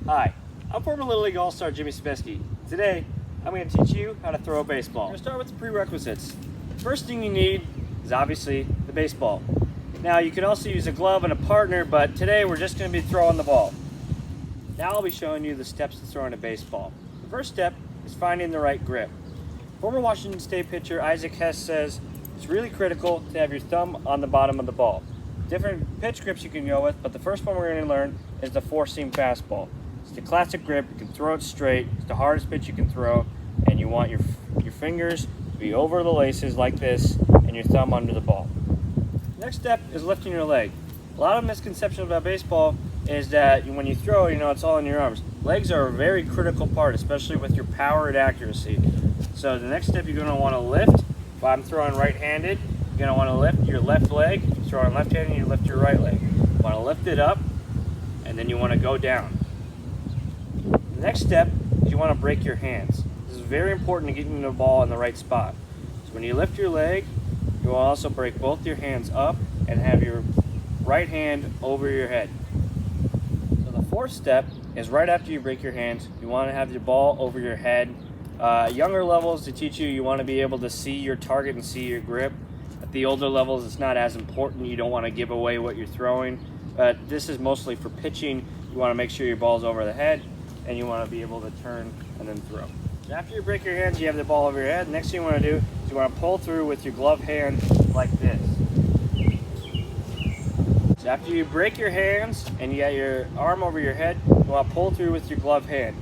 Hi, I'm former Little League All-Star Jimmy Sobeski. Today, I'm going to teach you how to throw a baseball. We're going to start with the prerequisites. First thing you need is obviously the baseball. Now you can also use a glove and a partner, but today we're just going to be throwing the ball. Now I'll be showing you the steps to throwing a baseball. The first step is finding the right grip. Former Washington State pitcher Isaac Hess says it's really critical to have your thumb on the bottom of the ball. Different pitch grips you can go with, but the first one we're going to learn is the four-seam fastball. It's the classic grip. You can throw it straight. It's the hardest pitch you can throw, and you want your fingers to be over the laces like this and your thumb under the ball. Next step is lifting your leg. A lot of misconceptions about baseball is that when you throw, it's all in your arms. Legs are a very critical part, especially with your power and accuracy. So the next step, you're going to want to lift. If I'm throwing right-handed, you're going to want to lift your left leg. If you're throwing left-handed, you lift your right leg. You want to lift it up, and then you want to go down. The next step is you want to break your hands. This is very important to getting the ball in the right spot. So when you lift your leg, you will also break both your hands up and have your right hand over your head. So the fourth step is right after you break your hands, you want to have your ball over your head. Younger levels, to teach you, you want to be able to see your target and see your grip. At the older levels, it's not as important. You don't want to give away what you're throwing. But this is mostly for pitching. You want to make sure your ball's over the head, and you want to be able to turn and then throw. After you break your hands, you have the ball over your head. Next thing you want to do is you want to pull through with your glove hand like this. So after you break your hands and you got your arm over your head, you want to pull through with your glove hand.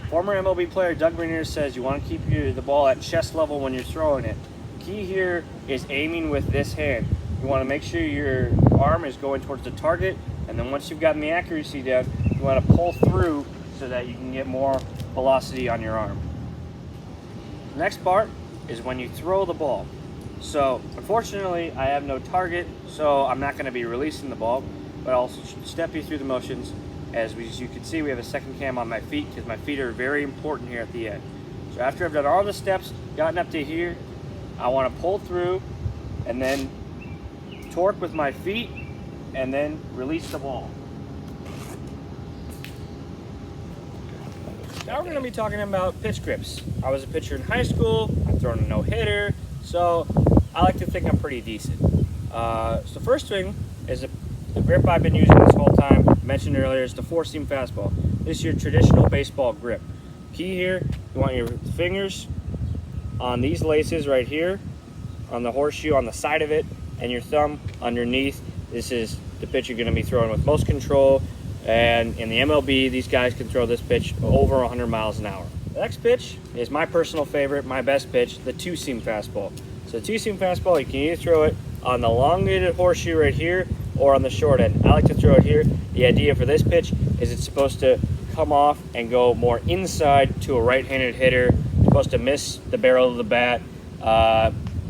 Former MLB player Doug Bernier says you want to keep the ball at chest level when you're throwing it. The key here is aiming with this hand. You want to make sure your arm is going towards the target, and then once you've gotten the accuracy down, you want to pull through so that you can get more velocity on your arm. The next part is when you throw the ball. So unfortunately, I have no target, so I'm not going to be releasing the ball, but I'll step you through the motions. As you can see, we have a second cam on my feet because my feet are very important here at the end. So after I've done all the steps, gotten up to here, I want to pull through and then torque with my feet and then release the ball. Now we're going to be talking about pitch grips. I was a pitcher in high school. I've thrown a no-hitter, so I like to think I'm pretty decent. So the first thing is the grip I've been using this whole time, mentioned earlier, is the four-seam fastball. This is your traditional baseball grip. Key here, you want your fingers on these laces right here, on the horseshoe on the side of it, and your thumb underneath. This is the pitch you're going to be throwing with most control. And in the MLB, these guys can throw this pitch over 100 miles an hour. The next pitch is my personal favorite, my best pitch, the two-seam fastball. So the two-seam fastball, you can either throw it on the elongated horseshoe right here or on the short end. I like to throw it here. The idea for this pitch is it's supposed to come off and go more inside to a right-handed hitter. It's supposed to miss the barrel of the bat.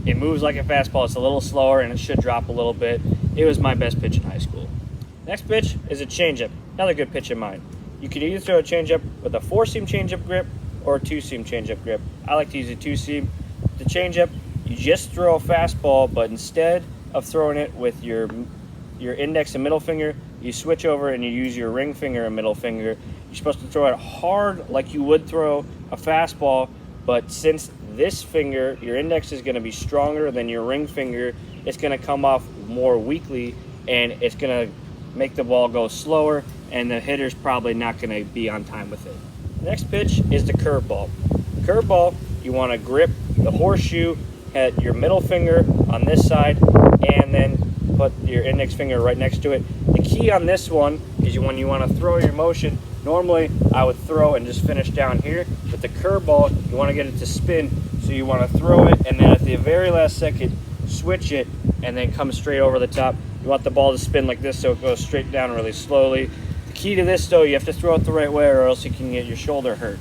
It moves like a fastball. It's a little slower, and it should drop a little bit. It was my best pitch in high school. Next pitch is a changeup. Another good pitch of mine. You can either throw a changeup with a four-seam changeup grip or a two-seam changeup grip. I like to use a two-seam. The changeup, you just throw a fastball, but instead of throwing it with your index and middle finger, you switch over and you use your ring finger and middle finger. You're supposed to throw it hard like you would throw a fastball, but since this finger, your index is going to be stronger than your ring finger, it's going to come off more weakly, and it's going to make the ball go slower, and the hitter's probably not going to be on time with it. The next pitch is the curveball. Curveball, you want to grip the horseshoe at your middle finger on this side, and then put your index finger right next to it. The key on this one is when you want to throw your motion, normally I would throw and just finish down here. With the curveball, you want to get it to spin, so you want to throw it and then at the very last second, switch it and then come straight over the top. You want the ball to spin like this so it goes straight down really slowly. The key to this, though, you have to throw it the right way or else you can get your shoulder hurt.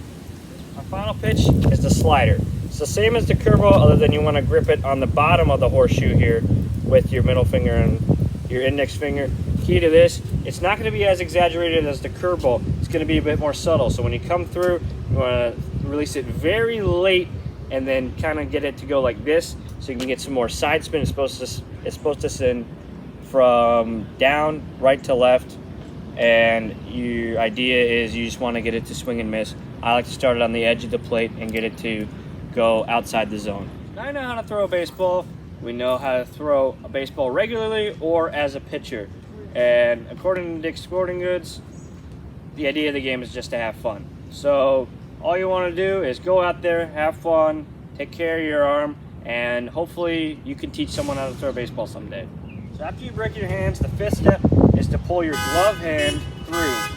Our final pitch is the slider. It's the same as the curveball, other than you want to grip it on the bottom of the horseshoe here with your middle finger and your index finger. Key to this, it's not going to be as exaggerated as the curveball. It's going to be a bit more subtle. So when you come through, you want to release it very late and then kind of get it to go like this so you can get some more side spin. It's supposed to send from down, right to left, and your idea is you just want to get it to swing and miss. I like to start it on the edge of the plate and get it to go outside the zone. Now I know how to throw a baseball. We know how to throw a baseball regularly or as a pitcher. And according to Dick's Sporting Goods, the idea of the game is just to have fun. So all you want to do is go out there, have fun, take care of your arm, and hopefully you can teach someone how to throw a baseball someday. So after you break your hands, the fifth step is to pull your glove hand through.